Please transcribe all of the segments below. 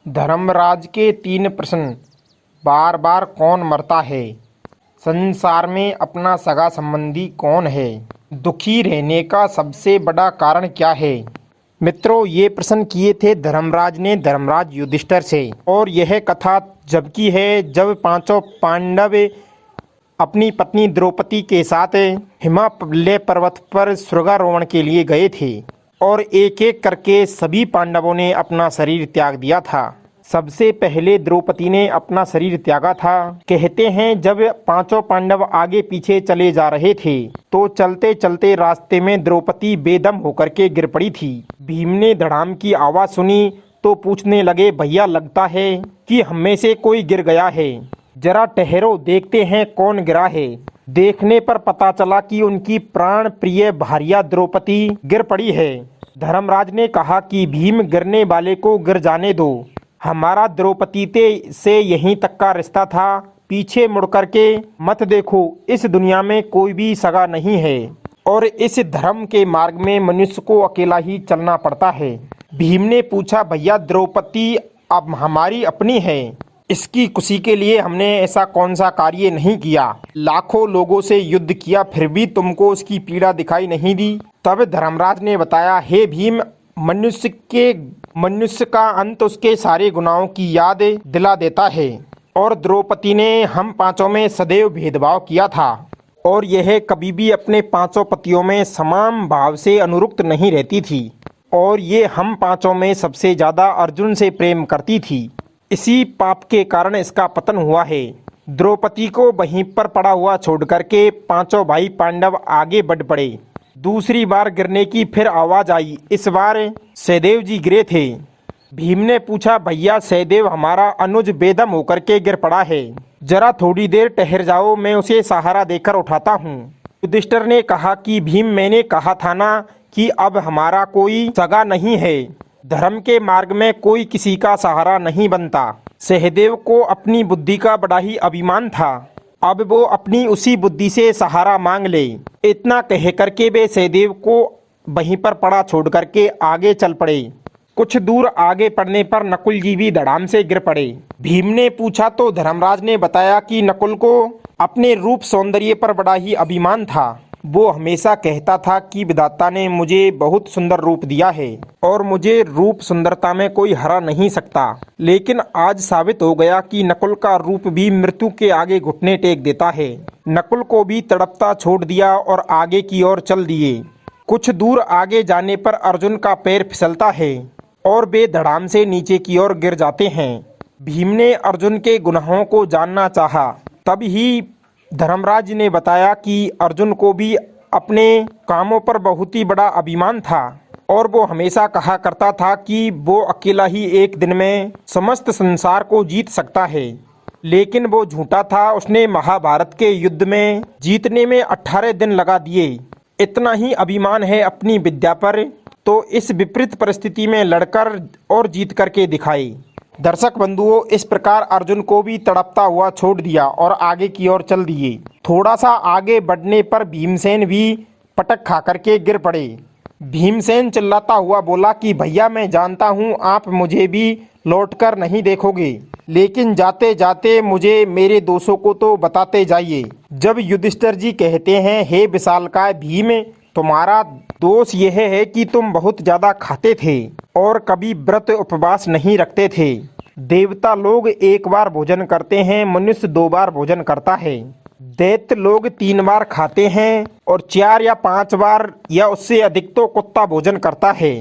धर्मराज के 3 प्रश्न। बार बार कौन मरता है? संसार में अपना सगा संबंधी कौन है? दुखी रहने का सबसे बड़ा कारण क्या है? मित्रों, ये प्रश्न किए थे धर्मराज ने धर्मराज युधिष्ठिर से। और यह कथा जबकि है जब पांचों पांडव अपनी पत्नी द्रौपदी के साथ हिमालय पर्वत पर स्वर्गारोहण के लिए गए थे और एक एक करके सभी पांडवों ने अपना शरीर त्याग दिया था। सबसे पहले द्रौपदी ने अपना शरीर त्यागा था। कहते हैं जब पांचों पांडव आगे पीछे चले जा रहे थे तो चलते चलते रास्ते में द्रौपदी बेदम होकर के गिर पड़ी थी। भीम ने धड़ाम की आवाज सुनी तो पूछने लगे, भैया लगता है कि हम में से कोई गिर गया है, जरा ठहरो देखते हैं कौन गिरा है। देखने पर पता चला कि उनकी प्राण प्रिय भार्या द्रौपदी गिर पड़ी है। धर्मराज ने कहा कि भीम, गिरने वाले को गिर जाने दो, हमारा द्रौपदी से यहीं तक का रिश्ता था, पीछे मुड़ करके मत देखो, इस दुनिया में कोई भी सगा नहीं है और इस धर्म के मार्ग में मनुष्य को अकेला ही चलना पड़ता है। भीम ने पूछा, भैया द्रौपदी अब हमारी अपनी है, इसकी खुशी के लिए हमने ऐसा कौन सा कार्य नहीं किया, लाखों लोगों से युद्ध किया फिर भी तुमको उसकी पीड़ा दिखाई नहीं दी। तब धर्मराज ने बताया, हे भीम, मनुष्य का अंत उसके सारे गुनाहों की याद दिला देता है और द्रौपदी ने हम पांचों में सदैव भेदभाव किया था और यह कभी भी अपने पांचों पतियों में समान भाव से अनुरक्त नहीं रहती थी और ये हम पांचों में सबसे ज्यादा अर्जुन से प्रेम करती थी। इसी पाप के कारण इसका पतन हुआ है। द्रौपदी को वहीं पर पड़ा हुआ छोड़ करके पांचों भाई पांडव आगे बढ़ पड़े। दूसरी बार गिरने की फिर आवाज आई। इस बार सहदेव जी गिरे थे। भीम ने पूछा, भैया सहदेव हमारा अनुज बेदम होकर के गिर पड़ा है, जरा थोड़ी देर ठहर जाओ, मैं उसे सहारा देकर उठाता हूँ। युधिष्ठिर ने कहा कि भीम, मैंने कहा था ना कि अब हमारा कोई सगा नहीं है, धर्म के मार्ग में कोई किसी का सहारा नहीं बनता। सहदेव को अपनी बुद्धि का बड़ा ही अभिमान था, अब वो अपनी उसी बुद्धि से सहारा मांग ले। इतना कह करके वे सहदेव को वहीं पर पड़ा छोड़ करके आगे चल पड़े। कुछ दूर आगे पड़ने पर नकुल जी भी धड़ाम से गिर पड़े। भीम ने पूछा तो धर्मराज ने बताया कि नकुल को अपने रूप सौंदर्य पर बड़ा ही अभिमान था। वो हमेशा कहता था कि विधाता ने मुझे बहुत सुंदर रूप दिया है और मुझे रूप सुंदरता में कोई हरा नहीं सकता। लेकिन आज साबित हो गया कि नकुल का रूप भी मृत्यु के आगे घुटने टेक देता है। नकुल को भी तड़पता छोड़ दिया और आगे की ओर चल दिए। कुछ दूर आगे जाने पर अर्जुन का पैर फिसलता है और वे धड़ाम से नीचे की ओर गिर जाते हैं। भीम ने अर्जुन के गुनाहों को जानना चाहा। तब ही धर्मराज ने बताया कि अर्जुन को भी अपने कामों पर बहुत ही बड़ा अभिमान था और वो हमेशा कहा करता था कि वो अकेला ही एक दिन में समस्त संसार को जीत सकता है। लेकिन वो झूठा था। उसने महाभारत के युद्ध में जीतने में 18 दिन लगा दिए। इतना ही अभिमान है अपनी विद्या पर, तो इस विपरीत परिस्थिति में लड़कर और जीत करके दिखाई। दर्शक बंधुओं, इस प्रकार अर्जुन को भी तड़पता हुआ छोड़ दिया और आगे की ओर चल दिए। थोड़ा सा आगे बढ़ने पर भीमसेन भी पटक खा करके गिर पड़े। भीमसेन चिल्लाता हुआ बोला कि भैया, मैं जानता हूँ आप मुझे भी लौटकर नहीं देखोगे, लेकिन जाते जाते मुझे मेरे दोषों को तो बताते जाइए। जब युधिष्ठिर जी कहते हैं, हे विशालकाय भीम, तुम्हारा दोष यह है कि तुम बहुत ज्यादा खाते थे और कभी व्रत उपवास नहीं रखते थे। देवता लोग 1 बार भोजन करते हैं, मनुष्य 2 बार भोजन करता है। दैत्य लोग 3 बार खाते हैं और 4 या 5 बार या उससे अधिक तो कुत्ता भोजन करता है।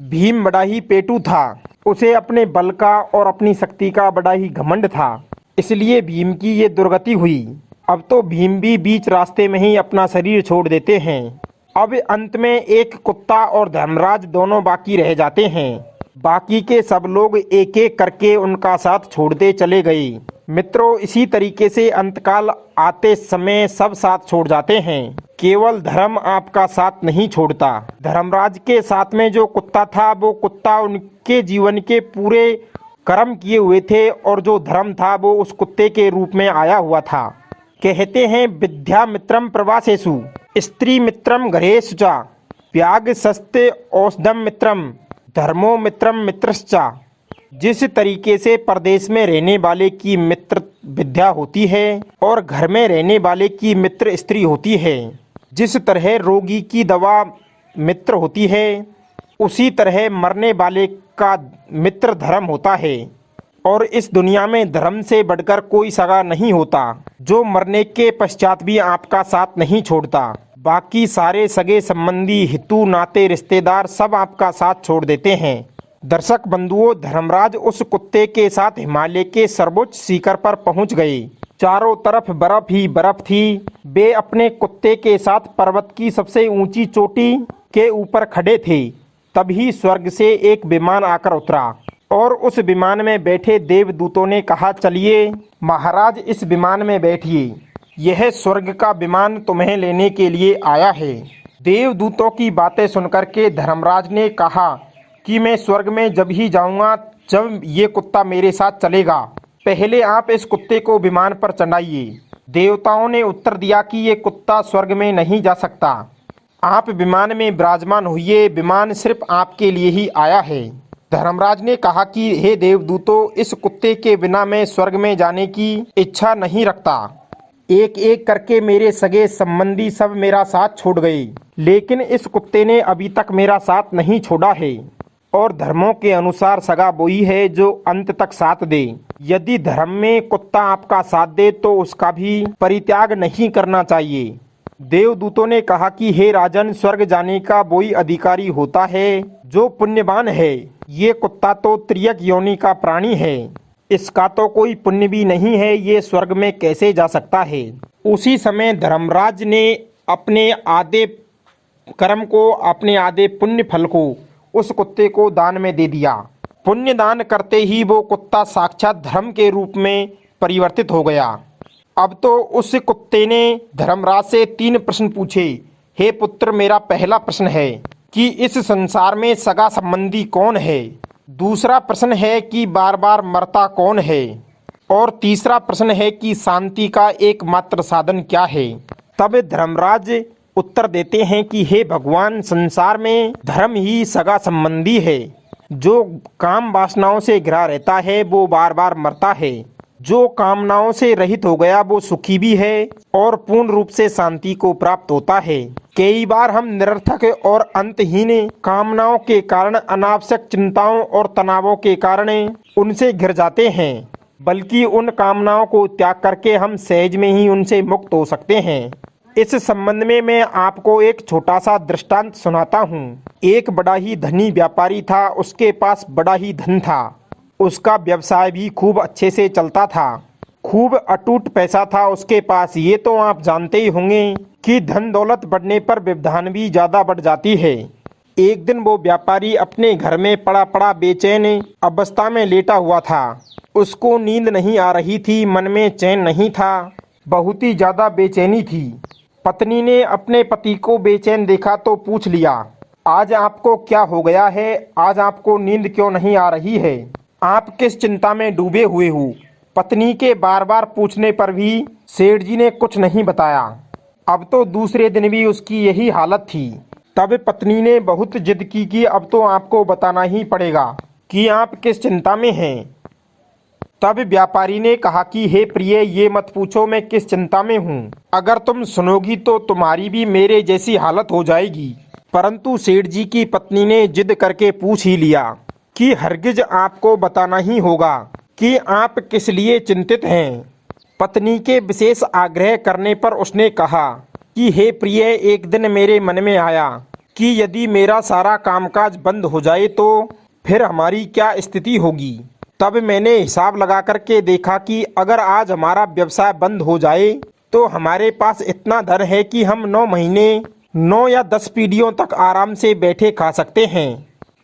भीम बड़ा ही पेटू था। उसे अपने बल का और अपनी शक्ति का बड़ा ही घमंड था, इसलिए भीम की ये दुर्गति हुई। अब तो भीम भी बीच रास्ते में ही अपना शरीर छोड़ देते हैं। अब अंत में एक कुत्ता और धर्मराज दोनों बाकी रह जाते हैं। बाकी के सब लोग एक एक करके उनका साथ छोड़ते चले गए। मित्रों, इसी तरीके से अंतकाल आते समय सब साथ छोड़ जाते हैं, केवल धर्म आपका साथ नहीं छोड़ता। धर्मराज के साथ में जो कुत्ता था, वो कुत्ता उनके जीवन के पूरे कर्म किए हुए थे और जो धर्म था वो उस कुत्ते के रूप में आया हुआ था। कहते हैं, विद्या मित्रम प्रवासेषु स्त्री मित्रम घरेषु च व्याघ्र सस्ते औषधम मित्रम धर्मो मित्रम मित्रश्च। जिस तरीके से परदेश में रहने वाले की मित्र विद्या होती है और घर में रहने वाले की मित्र स्त्री होती है, जिस तरह रोगी की दवा मित्र होती है, उसी तरह मरने वाले का मित्र धर्म होता है। और इस दुनिया में धर्म से बढ़कर कोई सगा नहीं होता, जो मरने के पश्चात भी आपका साथ नहीं छोड़ता। बाकी सारे सगे संबंधी, हितू नाते, रिश्तेदार सब आपका साथ छोड़ देते हैं। दर्शक बंधुओं, धर्मराज उस कुत्ते के साथ हिमालय के सर्वोच्च शिखर पर पहुंच गए। चारों तरफ बर्फ ही बर्फ थी। वे अपने कुत्ते के साथ पर्वत की सबसे ऊंची चोटी के ऊपर खड़े थे। तभी स्वर्ग से एक विमान आकर उतरा और उस विमान में बैठे देवदूतों ने कहा, चलिए महाराज इस विमान में बैठिए, यह स्वर्ग का विमान तुम्हें लेने के लिए आया है। देवदूतों की बातें सुनकर के धर्मराज ने कहा कि मैं स्वर्ग में जब ही जाऊंगा जब ये कुत्ता मेरे साथ चलेगा। पहले आप इस कुत्ते को विमान पर चढ़ाइए। देवताओं ने उत्तर दिया कि ये कुत्ता स्वर्ग में नहीं जा सकता, आप विमान में विराजमान होइए, विमान सिर्फ आपके लिए ही आया है। धर्मराज ने कहा कि हे देवदूतों, इस कुत्ते के बिना मैं स्वर्ग में जाने की इच्छा नहीं रखता। एक एक करके मेरे सगे संबंधी सब मेरा साथ छोड़ गए, लेकिन इस कुत्ते ने अभी तक मेरा साथ नहीं छोड़ा है। और धर्मों के अनुसार सगा वही है जो अंत तक साथ दे। यदि धर्म में कुत्ता आपका साथ दे तो उसका भी परित्याग नहीं करना चाहिए। देवदूतों ने कहा कि हे राजन, स्वर्ग जाने का वही अधिकारी होता है जो पुण्यवान है। ये कुत्ता तो त्रियक योनि का प्राणी है, इसका तो कोई पुण्य भी नहीं है, ये स्वर्ग में कैसे जा सकता है। उसी समय धर्मराज ने अपने आधे कर्म को, अपने आधे पुण्य फल को उस कुत्ते को दान में दे दिया। पुण्य दान करते ही वो कुत्ता साक्षात धर्म के रूप में परिवर्तित हो गया। अब तो उस कुत्ते ने धर्मराज से 3 प्रश्न पूछे। हे पुत्र, मेरा पहला प्रश्न है कि इस संसार में सगा संबंधी कौन है। दूसरा प्रश्न है कि बार बार मरता कौन है। और तीसरा प्रश्न है कि शांति का एकमात्र साधन क्या है। तब धर्मराज उत्तर देते हैं कि हे भगवान, संसार में धर्म ही सगा संबंधी है। जो काम वासनाओं से घिरा रहता है वो बार बार मरता है, जो कामनाओं से रहित हो गया वो सुखी भी है और पूर्ण रूप से शांति को प्राप्त होता है। कई बार हम निरर्थक और अंतहीन कामनाओं के कारण, अनावश्यक चिंताओं और तनावों के कारण उनसे घिर जाते हैं, बल्कि उन कामनाओं को त्याग करके हम सहज में ही उनसे मुक्त हो सकते हैं। इस संबंध में मैं आपको एक छोटा सा दृष्टांत सुनाता हूँ। एक बड़ा ही धनी व्यापारी था, उसके पास बड़ा ही धन था, उसका व्यवसाय भी खूब अच्छे से चलता था, खूब अटूट पैसा था उसके पास। ये तो आप जानते ही होंगे कि धन दौलत बढ़ने पर व्यवधान भी ज़्यादा बढ़ जाती है। एक दिन वो व्यापारी अपने घर में पड़ा पड़ा बेचैन अवस्था में लेटा हुआ था। उसको नींद नहीं आ रही थी, मन में चैन नहीं था, बहुत ही ज़्यादा बेचैनी थी। पत्नी ने अपने पति को बेचैन देखा तो पूछ लिया, आज आपको क्या हो गया है, आज आपको नींद क्यों नहीं आ रही है, आप किस चिंता में डूबे हुए हो। पत्नी के बार बार पूछने पर भी सेठ जी ने कुछ नहीं बताया। अब तो दूसरे दिन भी उसकी यही हालत थी। तब पत्नी ने बहुत जिद की कि अब तो आपको बताना ही पड़ेगा कि आप किस चिंता में हैं। तब व्यापारी ने कहा कि हे प्रिय, ये मत पूछो मैं किस चिंता में हूँ, अगर तुम सुनोगी तो तुम्हारी भी मेरे जैसी हालत हो जाएगी। परंतु सेठ जी की पत्नी ने जिद करके पूछ ही लिया कि हरगिज आपको बताना ही होगा कि आप किस लिए चिंतित हैं। पत्नी के विशेष आग्रह करने पर उसने कहा कि हे प्रिय, एक दिन मेरे मन में आया कि यदि मेरा सारा कामकाज बंद हो जाए तो फिर हमारी क्या स्थिति होगी। तब मैंने हिसाब लगा करके देखा कि अगर आज हमारा व्यवसाय बंद हो जाए तो हमारे पास इतना धन है कि हम 9 महीने 9 या 10 पीढ़ियों तक आराम से बैठे खा सकते हैं,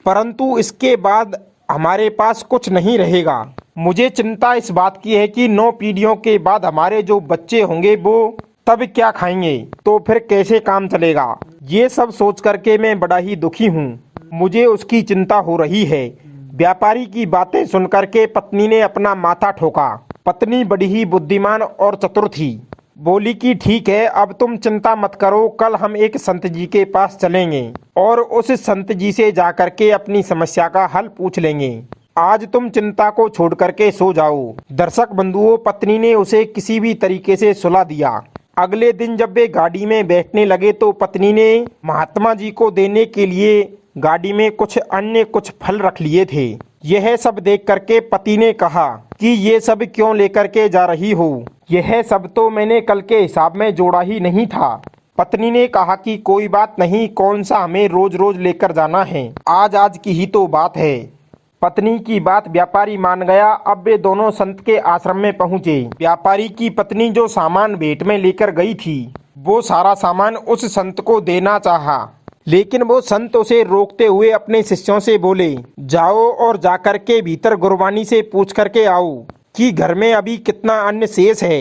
परंतु इसके बाद हमारे पास कुछ नहीं रहेगा। मुझे चिंता इस बात की है कि 9 पीढ़ियों के बाद हमारे जो बच्चे होंगे वो तब क्या खाएंगे, तो फिर कैसे काम चलेगा। ये सब सोच करके मैं बड़ा ही दुखी हूँ, मुझे उसकी चिंता हो रही है। व्यापारी की बातें सुनकर के पत्नी ने अपना माथा ठोका। पत्नी बड़ी ही बुद्धिमान और चतुर थी। बोली कि ठीक है, अब तुम चिंता मत करो, कल हम एक संत जी के पास चलेंगे और उस संत जी से जाकर के अपनी समस्या का हल पूछ लेंगे। आज तुम चिंता को छोड़ करके सो जाओ। दर्शक बंधुओं, पत्नी ने उसे किसी भी तरीके से सुला दिया। अगले दिन जब वे गाड़ी में बैठने लगे तो पत्नी ने महात्मा जी को देने के लिए गाड़ी में कुछ फल रख लिए थे। यह सब देख करके पति ने कहा कि ये सब क्यों लेकर के जा रही हो, यह सब तो मैंने कल के हिसाब में जोड़ा ही नहीं था। पत्नी ने कहा कि कोई बात नहीं, कौन सा हमें रोज रोज लेकर जाना है, आज की ही तो बात है। पत्नी की बात व्यापारी मान गया। अब वे दोनों संत के आश्रम में पहुंचे। व्यापारी की पत्नी जो सामान भेंट में लेकर गई थी वो सारा सामान उस संत को देना चाहा, लेकिन वो संत उसे रोकते हुए अपने शिष्यों से बोले, जाओ और जाकर के भीतर गुरबानी से पूछ करके आओ कि घर में अभी कितना अन्न शेष है।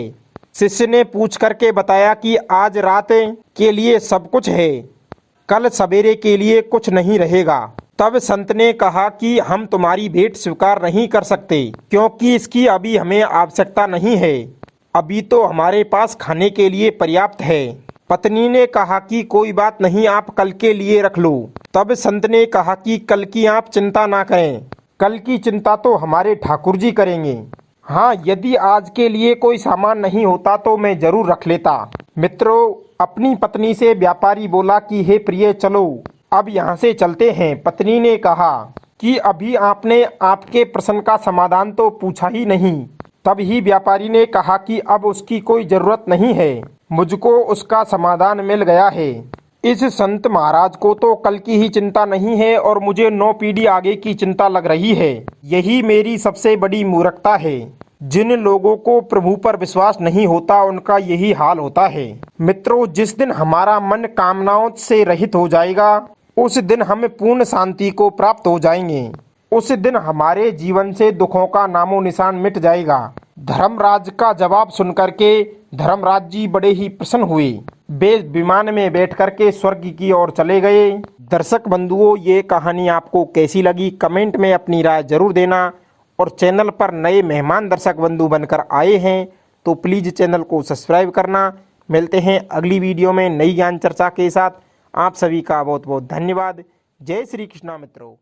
शिष्य ने पूछ करके बताया कि आज रात के लिए सब कुछ है, कल सवेरे के लिए कुछ नहीं रहेगा। तब संत ने कहा कि हम तुम्हारी भेंट स्वीकार नहीं कर सकते, क्योंकि इसकी अभी हमें आवश्यकता नहीं है, अभी तो हमारे पास खाने के लिए पर्याप्त है। पत्नी ने कहा कि कोई बात नहीं, आप कल के लिए रख लो। तब संत ने कहा कि कल की आप चिंता ना करें, कल की चिंता तो हमारे ठाकुर जी करेंगे। हाँ, यदि आज के लिए कोई सामान नहीं होता तो मैं जरूर रख लेता। मित्रों, अपनी पत्नी से व्यापारी बोला कि हे प्रिय, चलो अब यहाँ से चलते हैं। पत्नी ने कहा कि अभी आपने आपके प्रश्न का समाधान तो पूछा ही नहीं। तब ही व्यापारी ने कहा कि अब उसकी कोई जरूरत नहीं है, मुझको उसका समाधान मिल गया है। इस संत महाराज को तो कल की ही चिंता नहीं है और मुझे 9 पीढ़ी आगे की चिंता लग रही है। यही मेरी सबसे बड़ी मूर्खता है। जिन लोगों को प्रभु पर विश्वास नहीं होता उनका यही हाल होता है। मित्रों, जिस दिन हमारा मन कामनाओं से रहित हो जाएगा उस दिन हम पूर्ण शांति को प्राप्त हो जाएंगे। उस दिन हमारे जीवन से दुखों का नामो निशान मिट जाएगा। धर्मराज का जवाब सुनकर के धर्मराज जी बड़े ही प्रसन्न हुए। वे विमान में बैठ करके स्वर्ग की ओर चले गए। दर्शक बंधुओं, ये कहानी आपको कैसी लगी कमेंट में अपनी राय जरूर देना। और चैनल पर नए मेहमान दर्शक बंधु बनकर आए हैं तो प्लीज़ चैनल को सब्सक्राइब करना। मिलते हैं अगली वीडियो में नई ज्ञान चर्चा के साथ। आप सभी का बहुत बहुत धन्यवाद। जय श्री कृष्णा मित्रों।